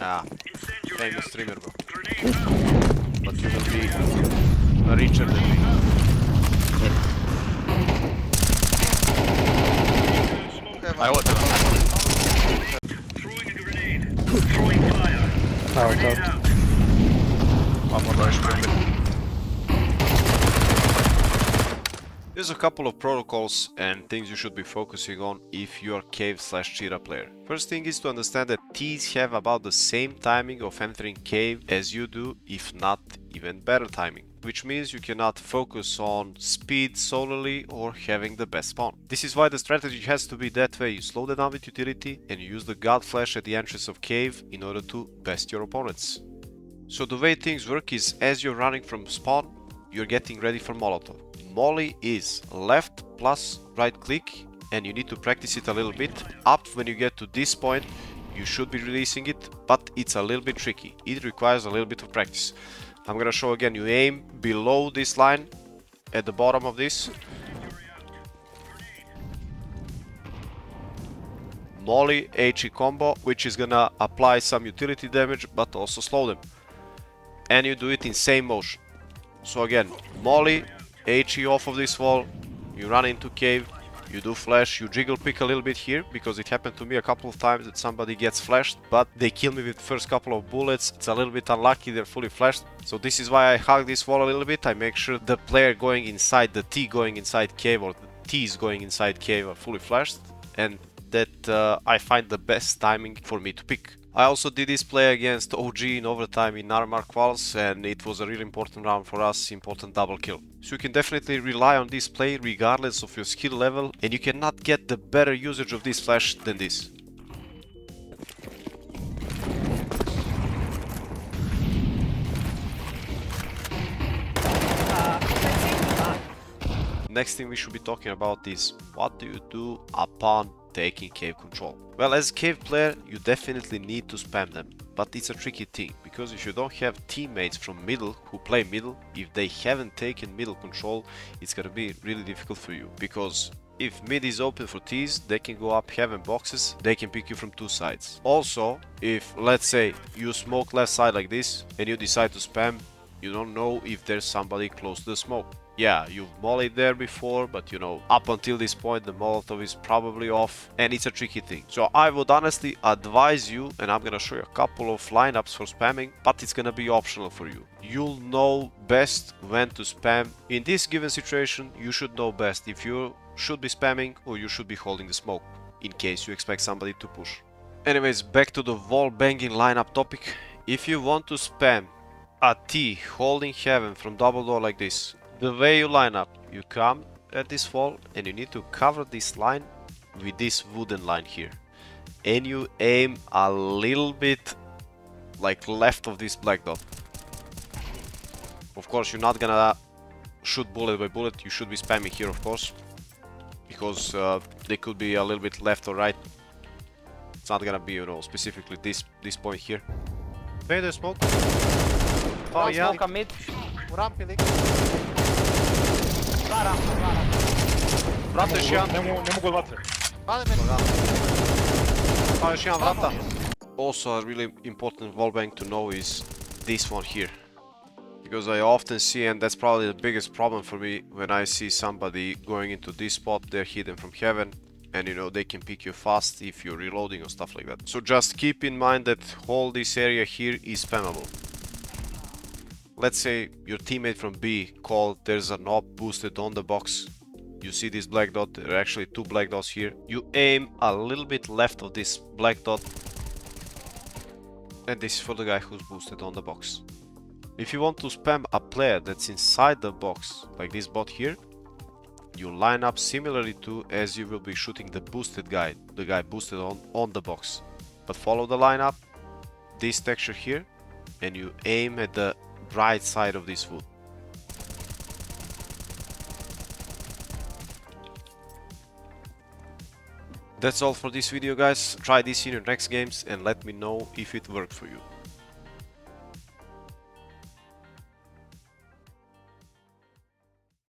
Ah, famous streamer, bro. But you will be richer than me. I want to. Throwing a grenade. Throwing fire. Out. One more rush for me. There's a couple of protocols and things you should be focusing on if you're cave/cheetah player. First thing is to understand that Ts have about the same timing of entering cave as you do, if not even better timing. Which means you cannot focus on speed solely or having the best spawn. This is why the strategy has to be that way. You slow them down with utility and you use the god flash at the entrance of cave in order to best your opponents. So the way things work is as you're running from spawn, you're getting ready for Molotov. Molly is left plus right click and you need to practice it a little bit. Up when you get to this point, you should be releasing it, but it's a little bit tricky. It requires a little bit of practice. I'm gonna show again, you aim below this line at the bottom of this. Molly HE combo, which is gonna apply some utility damage but also slow them. And you do it in same motion. So again, Molly, HE off of this wall, you run into cave, you do flash, you jiggle pick a little bit here, because it happened to me a couple of times that somebody gets flashed, but they kill me with the first couple of bullets. It's a little bit unlucky, they're fully flashed. So this is why I hug this wall a little bit. I make sure the player going inside, the T going inside cave, or the T's going inside cave are fully flashed, and that I find the best timing for me to pick. I also did this play against OG in overtime in Narmark Quals, and it was a really important round for us, important double kill. So you can definitely rely on this play regardless of your skill level, and you cannot get the better usage of this flash than this. Next thing we should be talking about is what do you do upon taking cave control. Well, as a cave player, you definitely need to spam them, but it's a tricky thing, because if you don't have teammates from middle who play middle, if they haven't taken middle control, it's gonna be really difficult for you, because if mid is open for T's, they can go up heaven boxes, they can pick you from two sides. Also, if let's say you smoke left side like this and you decide to spam, you don't know if there's somebody close to the smoke. Yeah, you've mollied there before, but you know, up until this point the Molotov is probably off and it's a tricky thing. So I would honestly advise you, and I'm gonna show you a couple of lineups for spamming, but it's gonna be optional for you. You'll know best when to spam. In this given situation, you should know best if you should be spamming or you should be holding the smoke, in case you expect somebody to push. Anyways, back to the wall banging lineup topic. If you want to spam a T holding heaven from double door like this, the way you line up, you come at this wall and you need to cover this line with this wooden line here. And you aim a little bit like left of this black dot. Of course, you're not gonna shoot bullet by bullet, you should be spamming here of course. Because they could be a little bit left or right. It's not gonna be, you know, specifically this point here. Vader smoke. Oh yeah. Smoke mid. Rampi lik. Vrata još jedan. Ne mogu od vatre. Pali meni. Pa još jedan vrata. Also a really important wallbang to know is this one here. Because I often see, and that's probably the biggest problem for me, when I see somebody going into this spot, they're hidden from heaven, and you know, they can pick you fast if you're reloading or stuff like that. So just keep in mind that whole this area here is spammable. Let's say your teammate from B called, there's an op boosted on the box. You see this black dot, there are actually two black dots here. You aim a little bit left of this black dot. And this is for the guy who's boosted on the box. If you want to spam a player that's inside the box, like this bot here, you line up similarly to as you will be shooting the boosted guy, the guy boosted on the box. But follow the lineup, this texture here, and you aim at the right side of this wood. That's all for this video guys. Try this in your next games and let me know if it worked for you.